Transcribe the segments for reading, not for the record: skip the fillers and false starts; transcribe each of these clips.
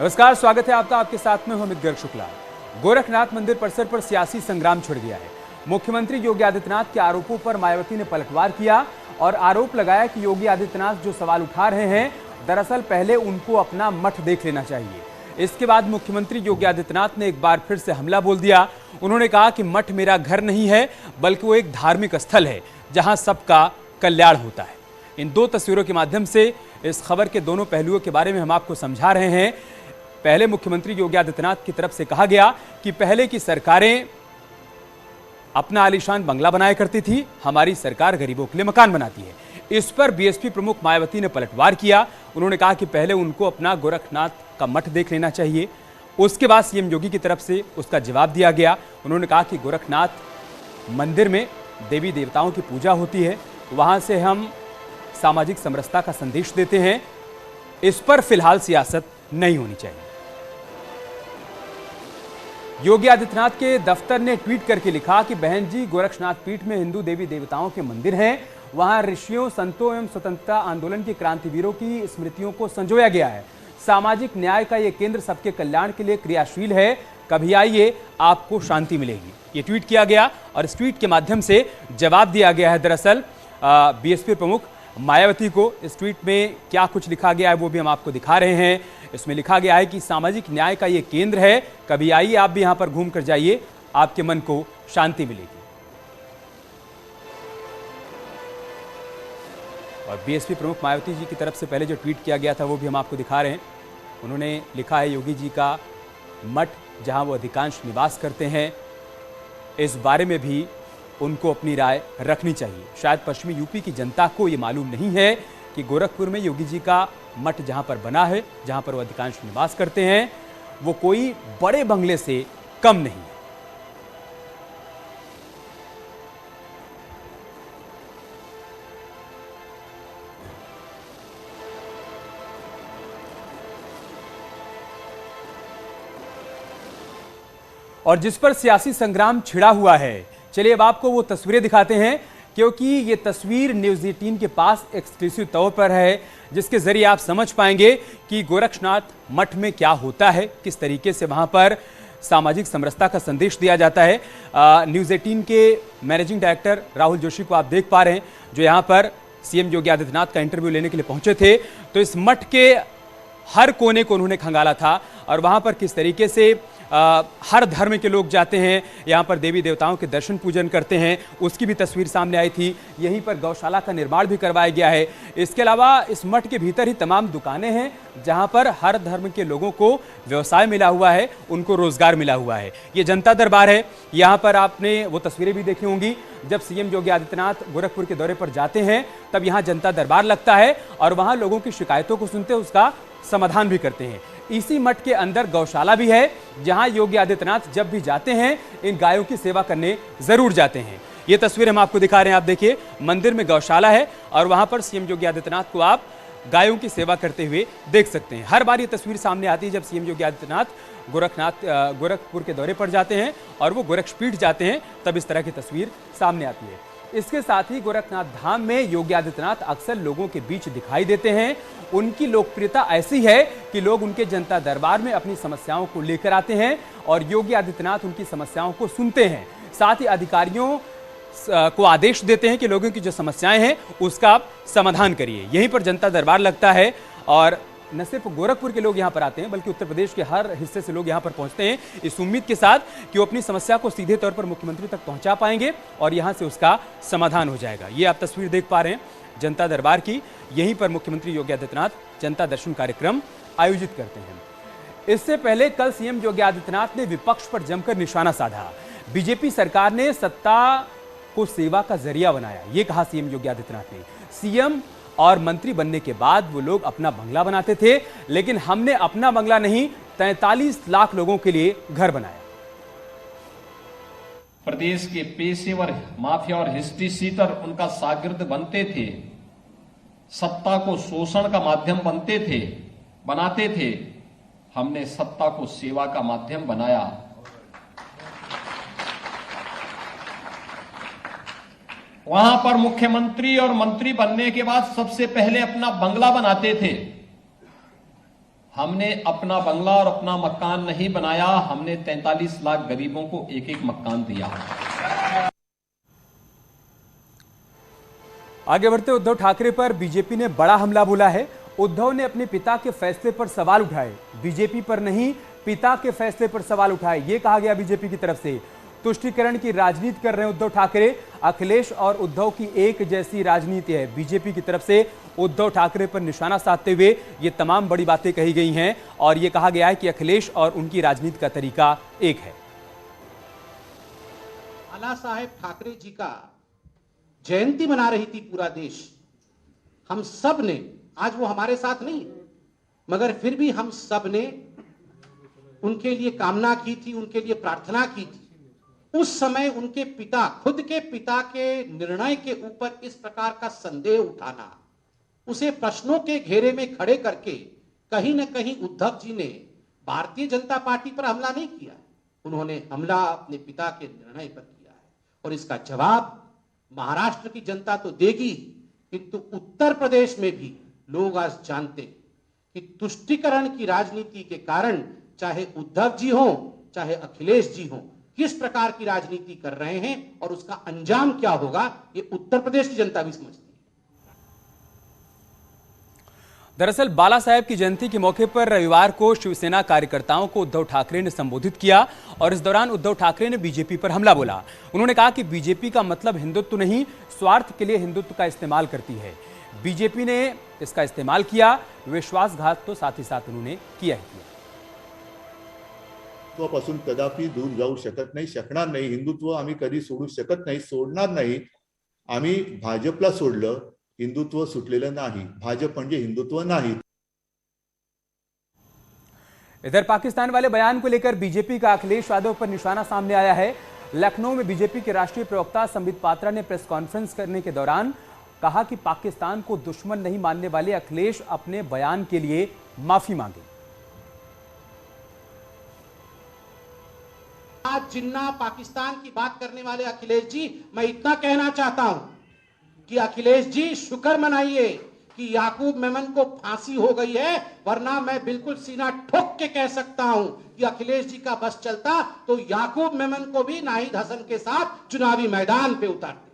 नमस्कार, स्वागत है आपका। आपके साथ में अमित गर्ग शुक्ला। गोरखनाथ मंदिर परिसर पर सियासी संग्राम छिड़ गया है। मुख्यमंत्री योगी आदित्यनाथ के आरोपों पर मायावती ने पलटवार किया और आरोप लगाया कि योगी आदित्यनाथ जो सवाल उठा रहे हैं, दरअसल पहले उनको अपना मठ देख लेना चाहिए। इसके बाद मुख्यमंत्री योगी आदित्यनाथ ने एक बार फिर से हमला बोल दिया। उन्होंने कहा कि मठ मेरा घर नहीं है, बल्कि वो एक धार्मिक स्थल है जहां सबका कल्याण होता है। इन दो तस्वीरों के माध्यम से इस खबर के दोनों पहलुओं के बारे में हम आपको समझा रहे हैं। पहले मुख्यमंत्री योगी आदित्यनाथ की तरफ से कहा गया कि पहले की सरकारें अपना आलीशान बंगला बनाया करती थी, हमारी सरकार गरीबों के लिए मकान बनाती है। इस पर बीएसपी प्रमुख मायावती ने पलटवार किया। उन्होंने कहा कि पहले उनको अपना गोरखनाथ का मठ देख लेना चाहिए। उसके बाद सीएम योगी की तरफ से उसका जवाब दिया गया। उन्होंने कहा कि गोरखनाथ मंदिर में देवी देवताओं की पूजा होती है, वहां से हम सामाजिक समरसता का संदेश देते हैं। इस पर फिलहाल सियासत नहीं होनी चाहिए। योगी आदित्यनाथ के दफ्तर ने ट्वीट करके लिखा कि बहन जी, गोरखनाथ पीठ में हिंदू देवी देवताओं के मंदिर हैं, वहां ऋषियों, संतों एवं स्वतंत्रता आंदोलन के क्रांतिवीरों की स्मृतियों को संजोया गया है। सामाजिक न्याय का यह केंद्र सबके कल्याण के लिए क्रियाशील है। कभी आइए, आपको शांति मिलेगी। ये ट्वीट किया गया और इस ट्वीट के माध्यम से जवाब दिया गया है। दरअसल बीएसपी प्रमुख मायावती को इस ट्वीट में क्या कुछ लिखा गया है वो भी हम आपको दिखा रहे हैं। इसमें लिखा गया है कि सामाजिक न्याय का ये केंद्र है, कभी आइए आप भी यहां पर घूम कर जाइए, आपके मन को शांति मिलेगी। और बीएसपी प्रमुख मायावती जी की तरफ से पहले जो ट्वीट किया गया था वो भी हम आपको दिखा रहे हैं। उन्होंने लिखा है, योगी जी का मठ जहां वो अधिकांश निवास करते हैं, इस बारे में भी उनको अपनी राय रखनी चाहिए। शायद पश्चिमी यूपी की जनता को ये मालूम नहीं है कि गोरखपुर में योगी जी का मठ जहां पर बना है, जहां पर वो अधिकांश निवास करते हैं, वो कोई बड़े बंगले से कम नहीं है। और जिस पर सियासी संग्राम छिड़ा हुआ है, चलिए अब आपको वो तस्वीरें दिखाते हैं, क्योंकि ये तस्वीर न्यूज़ 18 के पास एक्सक्लूसिव तौर पर है, जिसके जरिए आप समझ पाएंगे कि गोरखनाथ मठ में क्या होता है, किस तरीके से वहां पर सामाजिक समरसता का संदेश दिया जाता है। न्यूज़ 18 के मैनेजिंग डायरेक्टर राहुल जोशी को आप देख पा रहे हैं, जो यहाँ पर सीएम योगी आदित्यनाथ का इंटरव्यू लेने के लिए पहुंचे थे। तो इस मठ के हर कोने को उन्होंने खंगाला था और वहां पर किस तरीके से हर धर्म के लोग जाते हैं, यहाँ पर देवी देवताओं के दर्शन पूजन करते हैं, उसकी भी तस्वीर सामने आई थी। यहीं पर गौशाला का निर्माण भी करवाया गया है। इसके अलावा इस मठ के भीतर ही तमाम दुकानें हैं, जहाँ पर हर धर्म के लोगों को व्यवसाय मिला हुआ है, उनको रोजगार मिला हुआ है। ये जनता दरबार है। यहाँ पर आपने वो तस्वीरें भी देखी होंगी, जब सीएम योगी आदित्यनाथ गोरखपुर के दौरे पर जाते हैं तब यहाँ जनता दरबार लगता है और वहाँ लोगों की शिकायतों को सुनते उसका समाधान भी करते हैं। इसी मठ के अंदर गौशाला भी है, जहां योगी आदित्यनाथ जब भी जाते हैं इन गायों की सेवा करने जरूर जाते हैं। ये तस्वीर हम आपको दिखा रहे हैं। आप देखिए, मंदिर में गौशाला है और वहां पर सीएम योगी आदित्यनाथ को आप गायों की सेवा करते हुए देख सकते हैं। हर बार ये तस्वीर सामने आती है जब सीएम योगी आदित्यनाथ गोरखपुर के दौरे पर जाते हैं और वो गोरक्षपीठ जाते हैं, तब इस तरह की तस्वीर सामने आती है। इसके साथ ही गोरखनाथ धाम में योगी आदित्यनाथ अक्सर लोगों के बीच दिखाई देते हैं। उनकी लोकप्रियता ऐसी है कि लोग उनके जनता दरबार में अपनी समस्याओं को लेकर आते हैं और योगी आदित्यनाथ उनकी समस्याओं को सुनते हैं। साथ ही अधिकारियों को आदेश देते हैं कि लोगों की जो समस्याएं हैं उसका आप समाधान करिए। यहीं पर जनता दरबार लगता है और न सिर्फ गोरखपुर के लोग यहाँ पर आते हैं, बल्कि उत्तर प्रदेश के हर हिस्से से लोग यहाँ पर पहुँचते हैं इस उम्मीद के साथ कि वो अपनी समस्या को सीधे तौर पर मुख्यमंत्री तक पहुँचा पाएंगे और यहाँ से उसका समाधान हो जाएगा। ये आप तस्वीर देख पा रहे हैं जनता दरबार की। यहीं पर मुख्यमंत्री योगी आदित्यनाथ जनता दर्शन कार्यक्रम आयोजित करते हैं। इससे पहले कल सीएम योगी आदित्यनाथ ने विपक्ष पर जमकर निशाना साधा। बीजेपी सरकार ने सत्ता को सेवा का जरिया बनाया, ये कहा सीएम योगी आदित्यनाथ ने। सीएम और मंत्री बनने के बाद वो लोग अपना बंगला बनाते थे, लेकिन हमने अपना बंगला नहीं, 43 लाख लोगों के लिए घर बनाया। प्रदेश के पेशेवर माफिया और हिस्ट्री सीटर उनका शागिर्द बनते थे, सत्ता को शोषण का माध्यम बनाते थे। हमने सत्ता को सेवा का माध्यम बनाया। वहां पर मुख्यमंत्री और मंत्री बनने के बाद सबसे पहले अपना बंगला बनाते थे। हमने अपना बंगला और अपना मकान नहीं बनाया, हमने 43 लाख गरीबों को एक एक मकान दिया। आगे बढ़ते उद्धव ठाकरे पर बीजेपी ने बड़ा हमला बोला है। उद्धव ने अपने पिता के फैसले पर सवाल उठाए, बीजेपी पर नहीं पिता के फैसले पर सवाल उठाए, यह कहा गया बीजेपी की तरफ से। तुष्टीकरण की राजनीति कर रहे हैं उद्धव ठाकरे। अखिलेश और उद्धव की एक जैसी राजनीति है। बीजेपी की तरफ से उद्धव ठाकरे पर निशाना साधते हुए ये तमाम बड़ी बातें कही गई हैं और यह कहा गया है कि अखिलेश और उनकी राजनीति का तरीका एक है। बाला साहेब ठाकरे जी का जयंती मना रही थी पूरा देश। हम सब ने, आज वो हमारे साथ नहीं मगर फिर भी हम सब ने उनके लिए कामना की थी, उनके लिए प्रार्थना की थी। उस समय उनके पिता, खुद के पिता के निर्णय के ऊपर इस प्रकार का संदेह उठाना, उसे प्रश्नों के घेरे में खड़े करके कहीं न कहीं उद्धव जी ने भारतीय जनता पार्टी पर हमला नहीं किया। उन्होंने हमला अपने पिता के निर्णय पर किया है और इसका जवाब महाराष्ट्र की जनता तो देगी, किंतु उत्तर प्रदेश में भी लोग आज जानते हैं कि तुष्टीकरण की राजनीति के कारण चाहे उद्धव जी हो चाहे अखिलेश जी हो, किस प्रकार की राजनीति कर रहे हैं और उसका अंजाम क्या होगा, ये उत्तर प्रदेश की जनता भी समझती है। दरअसल बाला साहेब की जयंती के मौके पर रविवार को शिवसेना कार्यकर्ताओं को उद्धव ठाकरे ने संबोधित किया और इस दौरान उद्धव ठाकरे ने बीजेपी पर हमला बोला। उन्होंने कहा कि बीजेपी का मतलब हिंदुत्व नहीं, स्वार्थ के लिए हिंदुत्व का इस्तेमाल करती है। बीजेपी ने इसका इस्तेमाल किया, विश्वासघात तो साथ ही साथ उन्होंने किया ही किया। हिंदुत्वापासून कदापि दूर जाऊ शकत नाही, शकणार नाही। हिंदुत्व आम्ही कधी सोडू शकत नाही, सोडणार नाही। आम्ही भाजपला सोडलं, हिंदुत्व सुटलेलं नाही। भाजप म्हणजे हिंदुत्व नाही। इधर पाकिस्तान वाले बयान को लेकर बीजेपी का अखिलेश यादव पर निशाना सामने आया है। लखनऊ में बीजेपी के राष्ट्रीय प्रवक्ता संबित पात्रा ने प्रेस कॉन्फ्रेंस करने के दौरान कहा कि पाकिस्तान को दुश्मन नहीं मानने वाले अखिलेश अपने बयान के लिए माफी मांगे। आज जिन्ना पाकिस्तान की बात करने वाले अखिलेश जी, मैं इतना कहना चाहता हूं कि अखिलेश जी शुक्र मनाइए कि याकूब मेमन को फांसी हो गई है, वरना मैं बिल्कुल सीना ठोक के कह सकता हूं कि अखिलेश जी का बस चलता तो याकूब मेमन को भी नाहिद हसन के साथ चुनावी मैदान पे उतारते।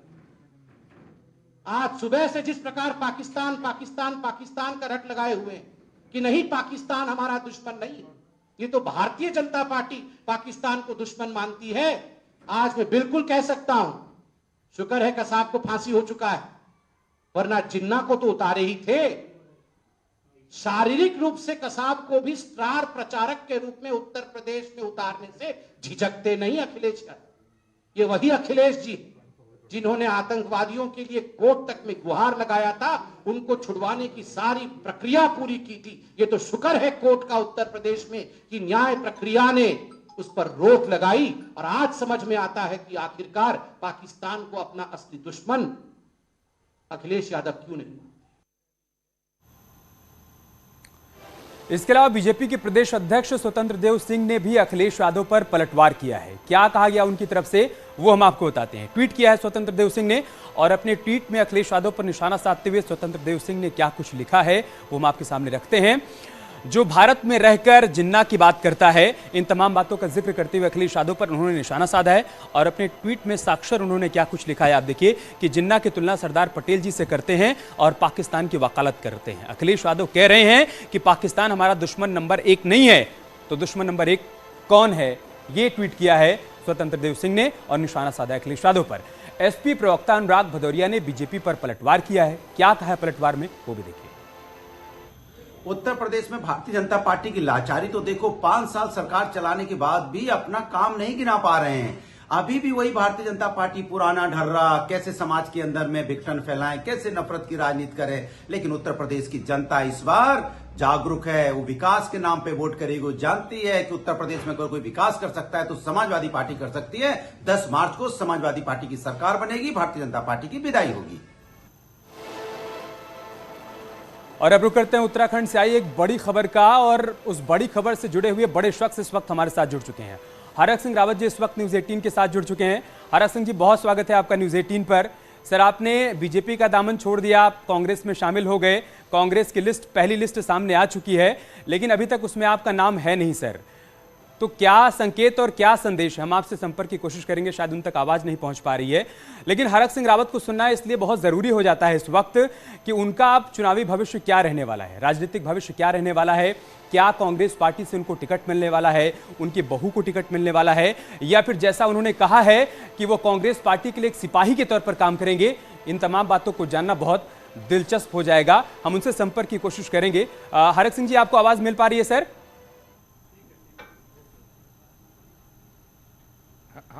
आज सुबह से जिस प्रकार पाकिस्तान पाकिस्तान पाकिस्तान का रट लगाए हुए हैं कि नहीं पाकिस्तान हमारा दुश्मन नहीं है, ये तो भारतीय जनता पार्टी पाकिस्तान को दुश्मन मानती है। आज मैं बिल्कुल कह सकता हूं, शुक्र है कसाब को फांसी हो चुका है, वरना जिन्ना को तो उतारे ही थे। शारीरिक रूप से कसाब को भी स्टार प्रचारक के रूप में उत्तर प्रदेश में उतारने से झिझकते नहीं अखिलेश यादव। ये वही अखिलेश जी जिन्होंने आतंकवादियों के लिए कोर्ट तक में गुहार लगाया था, उनको छुड़वाने की सारी प्रक्रिया पूरी की थी। ये तो शुक्र है कोर्ट का उत्तर प्रदेश में कि न्याय प्रक्रिया ने उस पर रोक लगाई और आज समझ में आता है कि आखिरकार पाकिस्तान को अपना असली दुश्मन अखिलेश यादव क्यों नहीं। इसके अलावा बीजेपी के प्रदेश अध्यक्ष स्वतंत्र देव सिंह ने भी अखिलेश यादव पर पलटवार किया है। क्या कहा गया उनकी तरफ से वो हम आपको बताते हैं। ट्वीट किया है स्वतंत्र देव सिंह ने और अपने ट्वीट में अखिलेश यादव पर निशाना साधते हुए स्वतंत्र देव सिंह ने क्या कुछ लिखा है वो हम आपके सामने रखते हैं। जो भारत में रहकर जिन्ना की बात करता है, इन तमाम बातों का जिक्र करते हुए अखिलेश यादव पर उन्होंने निशाना साधा है और अपने ट्वीट में साक्षर उन्होंने क्या कुछ लिखा है आप देखिए कि जिन्ना की तुलना सरदार पटेल जी से करते हैं और पाकिस्तान की वकालत करते हैं। अखिलेश यादव कह रहे हैं कि पाकिस्तान हमारा दुश्मन नंबर 1 नहीं है, तो दुश्मन नंबर 1 कौन है, ये ट्वीट किया है स्वतंत्र देव सिंह ने और निशाना साधा अखिलेश यादव पर। एसपी प्रवक्ता अनुराग भदौरिया ने बीजेपी पर पलटवार किया है। क्या कहा है पलटवार में वो भी देखिए। उत्तर प्रदेश में भारतीय जनता पार्टी की लाचारी तो देखो, 5 साल सरकार चलाने के बाद भी अपना काम नहीं गिना पा रहे हैं। अभी भी वही भारतीय जनता पार्टी पुराना ढर्रा, कैसे समाज के अंदर में विघटन फैलाएं, कैसे नफरत की राजनीति करे। लेकिन उत्तर प्रदेश की जनता इस बार जागरूक है, वो विकास के नाम पे वोट करेगी। वो जानती है कि उत्तर प्रदेश में कोई विकास कर सकता है तो समाजवादी पार्टी कर सकती है। 10 मार्च को समाजवादी पार्टी की सरकार बनेगी, भारतीय जनता पार्टी की विदाई होगी। और अब रुक करते हैं उत्तराखंड से आई एक बड़ी खबर का और उस बड़ी खबर से जुड़े हुए बड़े शख्स इस वक्त हमारे साथ जुड़ चुके हैं। हरक सिंह रावत जी इस वक्त न्यूज 18 के साथ जुड़ चुके हैं। हरक सिंह जी, बहुत स्वागत है आपका न्यूज 18 पर। सर, आपने बीजेपी का दामन छोड़ दिया, आप कांग्रेस में शामिल हो गए। कांग्रेस की लिस्ट, पहली लिस्ट सामने आ चुकी है, लेकिन अभी तक उसमें आपका नाम है नहीं सर। तो क्या संकेत और क्या संदेश? हम आपसे संपर्क की कोशिश करेंगे, शायद उन तक आवाज नहीं पहुंच पा रही है, लेकिन हरक सिंह रावत को सुनना इसलिए बहुत जरूरी हो जाता है इस वक्त कि उनका अब चुनावी भविष्य क्या रहने वाला है, राजनीतिक भविष्य क्या रहने वाला है। क्या कांग्रेस पार्टी से उनको टिकट मिलने वाला है, उनकी बहू को टिकट मिलने वाला है, या फिर जैसा उन्होंने कहा है कि वो कांग्रेस पार्टी के लिए एक सिपाही के तौर पर काम करेंगे। इन तमाम बातों को जानना बहुत दिलचस्प हो जाएगा, हम उनसे संपर्क की कोशिश करेंगे। हरक सिंह जी, आपको आवाज मिल पा रही है सर?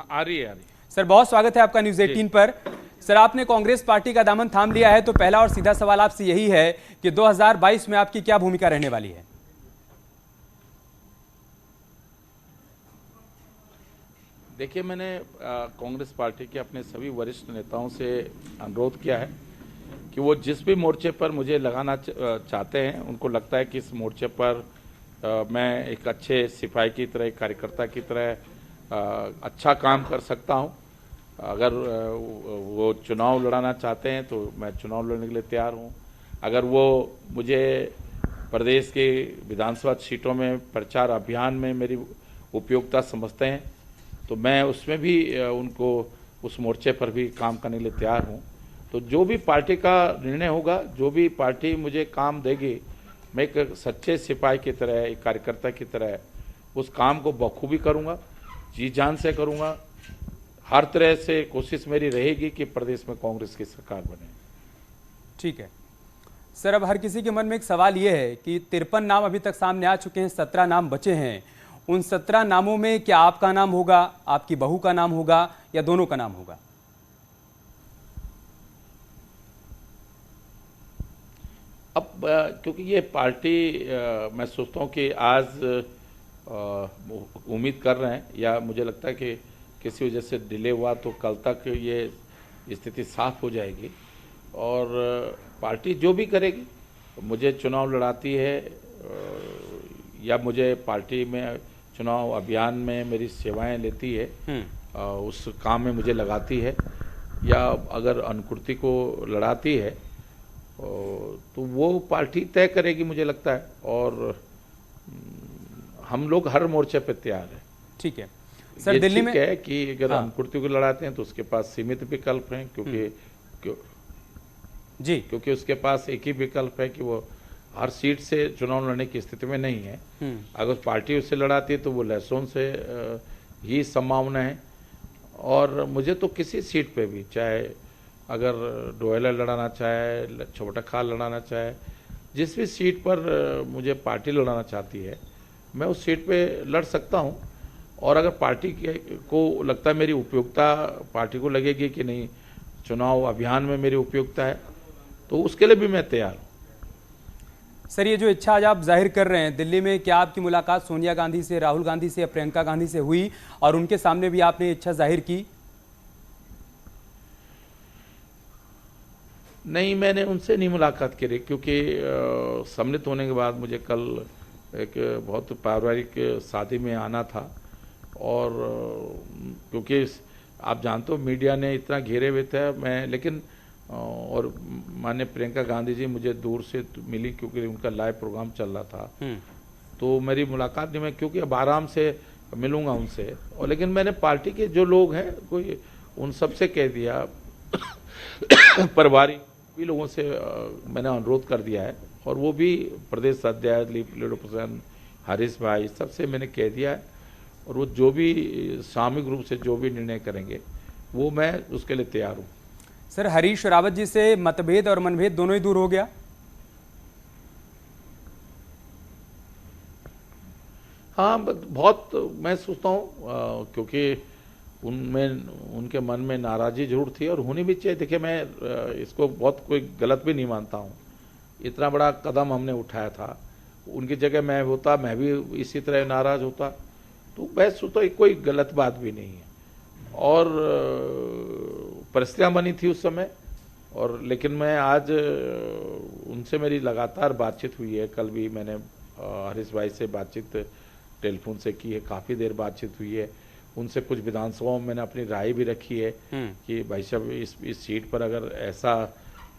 आ रही है। सर, बहुत स्वागत है आपका न्यूज 18 पर। सर, आपने कांग्रेस पार्टी का दामन थाम लिया है, तो पहला और सीधा सवाल आपसे यही है कि 2022 में आपकी क्या भूमिका रहने वाली है? देखिए, मैंने कांग्रेस पार्टी के अपने सभी वरिष्ठ नेताओं से अनुरोध किया है कि वो जिस भी मोर्चे पर मुझे लगाना चाहते हैं, उनको लगता है कि इस मोर्चे पर मैं एक अच्छे सिपाही की तरह, एक कार्यकर्ता की तरह अच्छा काम कर सकता हूं। अगर वो चुनाव लड़ाना चाहते हैं तो मैं चुनाव लड़ने के लिए तैयार हूं। अगर वो मुझे प्रदेश के विधानसभा सीटों में प्रचार अभियान में मेरी उपयोगिता समझते हैं तो मैं उसमें भी उनको उस मोर्चे पर भी काम करने के लिए तैयार हूं। तो जो भी पार्टी का निर्णय होगा, जो भी पार्टी मुझे काम देगी, मैं एक सच्चे सिपाही की तरह, एक कार्यकर्ता की तरह उस काम को बखूबी करूंगा, जी जान से करूंगा। हर तरह से कोशिश मेरी रहेगी कि प्रदेश में कांग्रेस की सरकार बने। ठीक है सर, अब हर किसी के मन में एक सवाल यह है कि 53 नाम अभी तक सामने आ चुके हैं, 17 नाम बचे हैं। उन 17 नामों में क्या आपका नाम होगा, आपकी बहू का नाम होगा, या दोनों का नाम होगा? अब क्योंकि ये पार्टी मैं सोचता हूँ कि आज उम्मीद कर रहे हैं, या मुझे लगता है कि किसी वजह से डिले हुआ तो कल तक ये स्थिति साफ हो जाएगी। और पार्टी जो भी करेगी, मुझे चुनाव लड़ाती है या मुझे पार्टी में चुनाव अभियान में मेरी सेवाएं लेती है, उस काम में मुझे लगाती है, या अगर अनुकृति को लड़ाती है तो वो पार्टी तय करेगी मुझे लगता है। और हम लोग हर मोर्चे पे तैयार हैं। ठीक है सर, दिल्ली में है कि अगर अनुकृति को लड़ाते हैं तो उसके पास सीमित विकल्प हैं, क्योंकि उसके पास एक ही विकल्प है कि वो हर सीट से चुनाव लड़ने की स्थिति में नहीं है। अगर पार्टी उससे लड़ाती है तो वो लहसुन से ही संभावना है। और मुझे तो किसी सीट पे भी, चाहे अगर डोयला लड़ाना चाहे, छोटा खाल लड़ाना चाहे, जिस भी सीट पर मुझे पार्टी लड़ाना चाहती है, मैं उस सीट पे लड़ सकता हूं। और अगर पार्टी को लगता है मेरी उपयोगिता, पार्टी को लगेगी कि नहीं चुनाव अभियान में मेरी उपयोगिता है, तो उसके लिए भी मैं तैयार हूं। सर, ये जो इच्छा आज आप जाहिर कर रहे हैं दिल्ली में, क्या आपकी मुलाकात सोनिया गांधी से, राहुल गांधी से या प्रियंका गांधी से हुई और उनके सामने भी आपने इच्छा जाहिर की? नहीं, मैंने उनसे नहीं मुलाकात करी, क्योंकि सम्मिलित होने के बाद मुझे कल एक बहुत पारिवारिक शादी में आना था। और क्योंकि आप जानते हो मीडिया ने इतना घेरे हुए थे, मैं लेकिन और माननीय प्रियंका गांधी जी मुझे दूर से मिली क्योंकि उनका लाइव प्रोग्राम चल रहा था, तो मेरी मुलाकात नहीं, मैं क्योंकि अब आराम से मिलूंगा उनसे। और लेकिन मैंने पार्टी के जो लोग हैं कोई उन सबसे कह दिया, पारिवारिक भी लोगों से मैंने अनुरोध कर दिया है, और वो भी प्रदेश अध्यक्ष लीडर प्रसन्न हरीश भाई सबसे मैंने कह दिया है। और वो जो भी सामूहिक रूप से जो भी निर्णय करेंगे वो मैं उसके लिए तैयार हूँ। सर, हरीश रावत जी से मतभेद और मनभेद दोनों ही दूर हो गया? हाँ, बहुत मैं सोचता हूँ, क्योंकि उनमें उनके मन में नाराजी जरूर थी और होनी भी चाहिए। देखिए, मैं इसको बहुत कोई गलत भी नहीं मानता हूँ। इतना बड़ा कदम हमने उठाया था, उनकी जगह मैं होता, मैं भी इसी तरह नाराज होता, तो मैं सोचता कोई गलत बात भी नहीं है। और परिस्थितियाँ बनी थी उस समय, और लेकिन मैं आज उनसे मेरी लगातार बातचीत हुई है। कल भी मैंने हरीश भाई से बातचीत टेलीफोन से की है, काफ़ी देर बातचीत हुई है। उनसे कुछ विधानसभाओं में मैंने अपनी राय भी रखी है कि भाई साहब इस सीट पर अगर ऐसा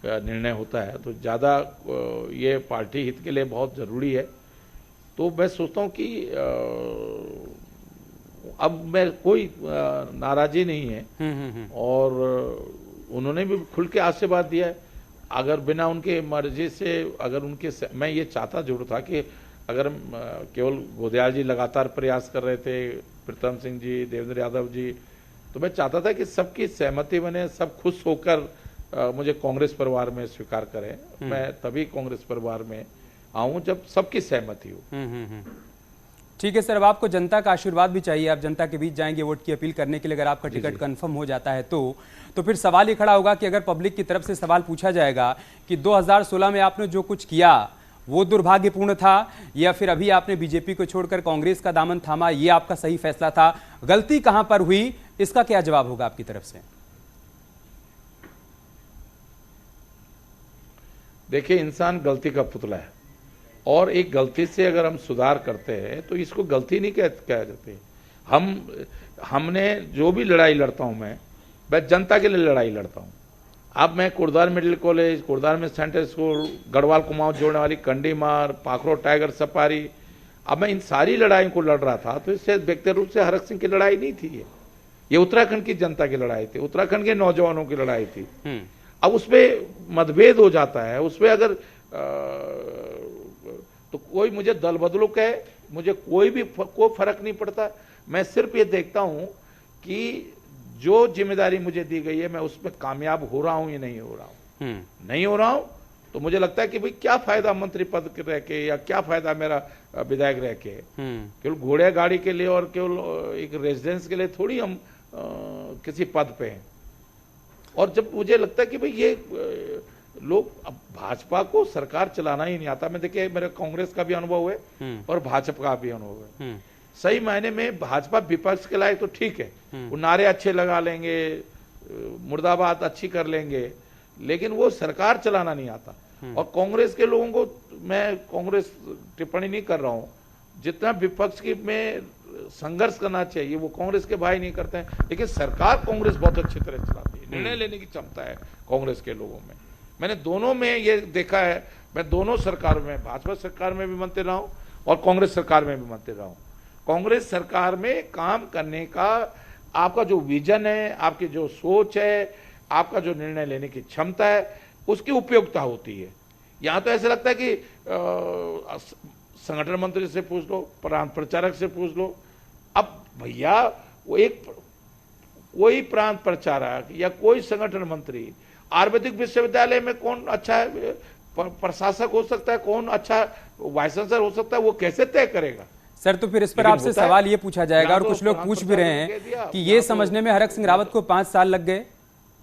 निर्णय होता है तो ज़्यादा ये पार्टी हित के लिए बहुत ज़रूरी है। तो मैं सोचता हूँ कि अब मैं कोई नाराज़ी नहीं है और उन्होंने भी खुल के आशीर्वाद दिया है। अगर बिना उनके मर्जी से अगर उनके मैं ये चाहता जरूर था कि अगर केवल गोदयाल जी लगातार प्रयास कर रहे थे, प्रीतम सिंह जी, देवेंद्र यादव जी, तो मैं चाहता था कि सबकी सहमति बने, सब खुश होकर मुझे कांग्रेस परिवार में स्वीकार करें। मैं तभी कांग्रेस परिवार में आऊं जब सबकी सहमति हो। ठीक है सर, अब आपको जनता का आशीर्वाद भी चाहिए, आप जनता के बीच जाएंगे वोट की अपील करने के लिए, अगर आपका टिकट कंफर्म हो जाता है तो फिर सवाल ये खड़ा होगा कि अगर पब्लिक की तरफ से सवाल पूछा जाएगा कि 2016 में आपने जो कुछ किया वो दुर्भाग्यपूर्ण था, या फिर अभी आपने बीजेपी को छोड़कर कांग्रेस का दामन थामा, ये आपका सही फैसला था, गलती कहां पर हुई, इसका क्या जवाब होगा आपकी तरफ से? देखिए, इंसान गलती का पुतला है और एक गलती से अगर हम सुधार करते हैं तो इसको गलती नहीं कह जाते। हमने जो भी लड़ाई लड़ता हूं मैं जनता के लिए लड़ाई लड़ता हूं। अब मैं कुर्दार मिडिल कॉलेज, कुर्दार में सेंट्रल स्कूल, गढ़वाल कुमाऊं जोड़ने वाली कंडी मार, पाखरो टाइगर सफारी, अब मैं इन सारी लड़ाइयों को लड़ रहा था। तो इससे व्यक्तिगत रूप से हरक सिंह की लड़ाई नहीं थी, ये उत्तराखंड की जनता की लड़ाई थी, उत्तराखंड के नौजवानों की लड़ाई थी। अब उसमें मतभेद हो जाता है, उसमें अगर तो कोई मुझे दल बदलू कहे, मुझे कोई फर्क नहीं पड़ता। मैं सिर्फ ये देखता हूं कि जो जिम्मेदारी मुझे दी गई है मैं उसमें कामयाब हो रहा हूं या नहीं हो रहा हूं। नहीं हो रहा हूं तो मुझे लगता है कि भाई क्या फायदा मंत्री पद के रह के, या क्या फायदा मेरा विधायक रह के। केवल घोड़े गाड़ी के लिए और केवल एक रेजिडेंस के लिए थोड़ी हम किसी पद पे हैं। और जब मुझे लगता है कि भाई ये लोग, अब भाजपा को सरकार चलाना ही नहीं आता। मैं देखिए, मेरे कांग्रेस का भी अनुभव है और भाजपा का भी अनुभव है। सही मायने में भाजपा विपक्ष के लायक तो ठीक है, वो नारे अच्छे लगा लेंगे, मुर्दाबाद अच्छी कर लेंगे, लेकिन वो सरकार चलाना नहीं आता। और कांग्रेस के लोगों को, मैं कांग्रेस टिप्पणी नहीं कर रहा हूं, जितना विपक्ष की में संघर्ष करना चाहिए वो कांग्रेस के भाई नहीं करते हैं, लेकिन सरकार कांग्रेस बहुत अच्छी तरह चलाती है। निर्णय लेने की क्षमता है कांग्रेस के लोगों में। मैंने दोनों में ये देखा है, मैं दोनों सरकार में, भाजपा सरकार में भी मंत्री रहा हूं और कांग्रेस सरकार में भी मंत्री रहा हूं। कांग्रेस सरकार में काम करने का आपका जो विजन है, आपकी जो सोच है, आपका जो निर्णय लेने की क्षमता है, उसकी उपयोगिता होती है। यहां तो ऐसा लगता है कि संगठन मंत्री से पूछ लो, प्रांत प्रचारक से पूछ लो। अब भैया वो कोई प्रांत प्रचारक या कोई संगठन मंत्री आयुर्वेदिक विश्वविद्यालय में कौन अच्छा प्रशासक हो सकता है, कौन अच्छा वाइस चांसलर हो सकता है, वो कैसे तय करेगा? सर, तो फिर इस पर आपसे सवाल ये पूछा जाएगा, और कुछ लोग पूछ भी रहे हैं कि ये समझने में हरक सिंह रावत को 5 साल लग गए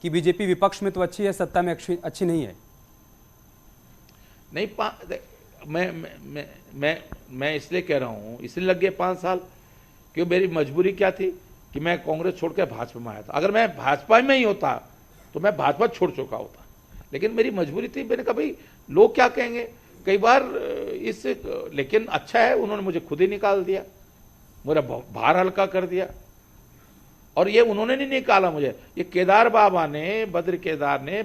कि बीजेपी विपक्ष में तो अच्छी है, सत्ता में अच्छी नहीं है। नहीं, मैं इसलिए कह रहा हूं, इसलिए लग गए 5 साल क्यों, मेरी मजबूरी क्या थी कि मैं कांग्रेस छोड़कर भाजपा में आया था। अगर मैं भाजपा में ही होता तो मैं भाजपा छोड़ चुका होता, लेकिन मेरी मजबूरी थी। मैंने कहा भाई लोग क्या कहेंगे, कई बार लेकिन अच्छा है उन्होंने मुझे खुद ही निकाल दिया, मेरा भार हल्का कर दिया। और ये उन्होंने नहीं निकाला मुझे, ये केदार बाबा ने, बद्र केदार ने,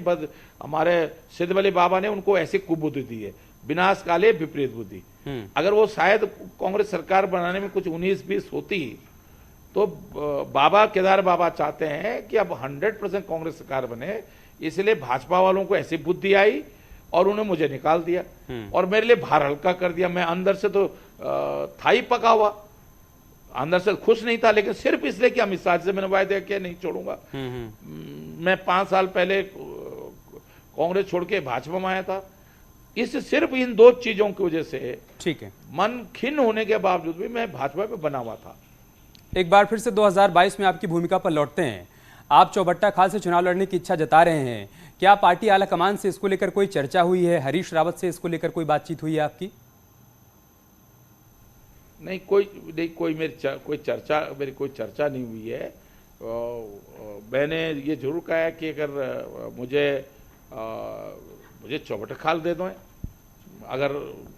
हमारे सिद्ध बली बाबा ने उनको ऐसी कुबुद्धि दी है, विनाश काले विपरीत बुद्धि। अगर वो शायद कांग्रेस सरकार बनाने में कुछ 19-20 होती तो बाबा, केदार बाबा चाहते हैं कि अब 100% कांग्रेस सरकार बने, इसलिए भाजपा वालों को ऐसी बुद्धि आई और उन्हें मुझे निकाल दिया और मेरे लिए भार हल्का कर दिया। मैं अंदर से तो था ही पका हुआ, अंदर से खुश नहीं था, लेकिन सिर्फ इसलिए कि अमित शाह से मैंने वायदा किया नहीं छोड़ूंगा। मैं 5 साल पहले कांग्रेस छोड़ के भाजपा में आया था, इस सिर्फ इन 2 चीजों की वजह से, ठीक है, मन खिन्न होने के बावजूद भी मैं भाजपा पे बना हुआ था। एक बार फिर से 2022 में आपकी भूमिका पर लौटते हैं। आप चौबट्टा खाल से चुनाव लड़ने की इच्छा जता रहे हैं, क्या पार्टी आला कमान से इसको लेकर कोई चर्चा हुई है? हरीश रावत से इसको लेकर कोई बातचीत हुई है आपकी? नहीं, कोई चर्चा नहीं हुई है। मैंने ये जरूर कहा है कि अगर मुझे चौबट्टा खाल दे दो, अगर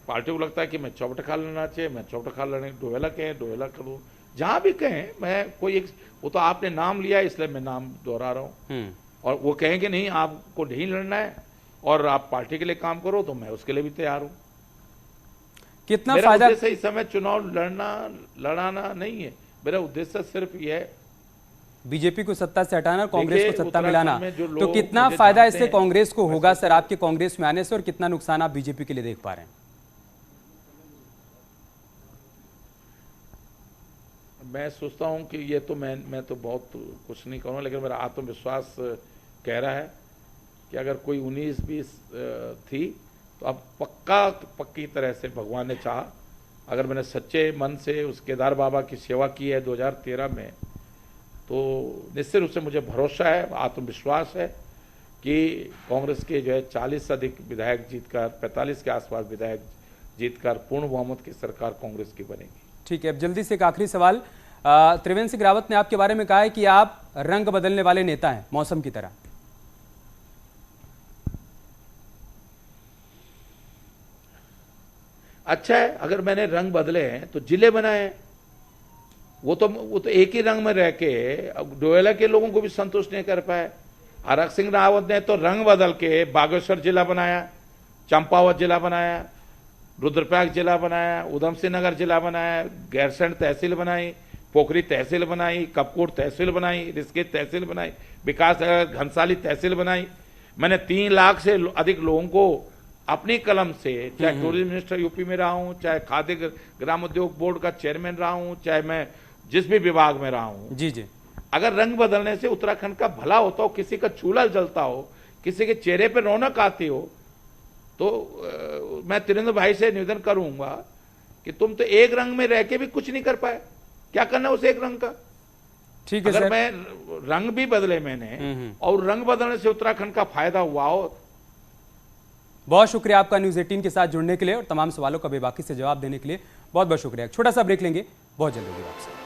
पार्टी को लगता है कि मैं चौबट्टा खाल लड़ना चाहिए, मैं चौबट्टा खाल लड़ने, डोवेला कहें डोवेला करूँ, जहां भी कहें, मैं कोई एक, वो तो आपने नाम लिया इसलिए मैं नाम दोहरा रहा हूं, और वो कहें कि नहीं आपको नहीं लड़ना है और आप पार्टी के लिए काम करो, तो मैं उसके लिए भी तैयार हूं। कितना मेरा फायदा उद्देश्य इस समय चुनाव लड़ाना नहीं है, मेरा उद्देश्य सिर्फ यह है बीजेपी को सत्ता से हटाना और कांग्रेस देखिए, को सत्ता उत्तराखंड मिलाना। में जो तो लोग कितना मुझे फायदा जानते इससे हैं, कांग्रेस को होगा सर आपके कांग्रेस में आने से, और कितना नुकसान आप बीजेपी के लिए देख पा रहे हैं? मैं सोचता हूं कि ये तो मैं तो बहुत कुछ नहीं कहूँगा, लेकिन मेरा आत्मविश्वास कह रहा है कि अगर कोई 19-20 थी तो अब पक्की तरह से भगवान ने चाहा, अगर मैंने सच्चे मन से उस केदार बाबा की सेवा की है 2013 में, तो निश्चित रूप से मुझे भरोसा है, आत्मविश्वास है कि कांग्रेस के जो है 40 से अधिक विधायक जीतकर, 45 के आसपास विधायक जीतकर पूर्ण बहुमत की सरकार कांग्रेस की बनेगी। ठीक है, अब जल्दी से एक आखिरी सवाल। त्रिवेंद्र सिंह रावत ने आपके बारे में कहा है कि आप रंग बदलने वाले नेता हैं, मौसम की तरह। अच्छा है, अगर मैंने रंग बदले हैं तो जिले बनाए हैं, वो तो एक ही रंग में रह के अब डोयला के लोगों को भी संतुष्ट नहीं कर पाए। आरक सिंह रावत ने तो रंग बदल के बागेश्वर जिला बनाया, चंपावत जिला बनाया, रुद्रप्रयाग जिला बनाया, उधम सिंह नगर जिला बनाया, गैरसैंण तहसील बनाई, पोखरी तहसील बनाई, कपकोट तहसील बनाई, रिस्केत तहसील बनाई, विकास घनसाली तहसील बनाई। मैंने 3 लाख से अधिक लोगों को अपनी कलम से, चाहे टूरिज्म मिनिस्टर यूपी में रहा हूं, चाहे खाद्य ग्राम उद्योग बोर्ड का चेयरमैन रहा हूं, चाहे मैं जिस भी विभाग में रहा हूं, जी जी, अगर रंग बदलने से उत्तराखंड का भला होता हो, किसी का चूल्हा जलता हो, किसी के चेहरे पर रौनक आती हो, तो मैं त्रिवेंद्र भाई से निवेदन करूंगा कि तुम तो एक रंग में रह के भी कुछ नहीं कर पाए, क्या करना उस एक रंग का? ठीक है अगर सर। मैं रंग भी बदले मैंने और रंग बदलने से उत्तराखंड का फायदा हुआ हो। बहुत शुक्रिया आपका न्यूज़ 18 के साथ जुड़ने के लिए और तमाम सवालों का बेबाकी से जवाब देने के लिए बहुत बहुत शुक्रिया। छोटा सा ब्रेक लेंगे, बहुत जल्दी होगी आपसे।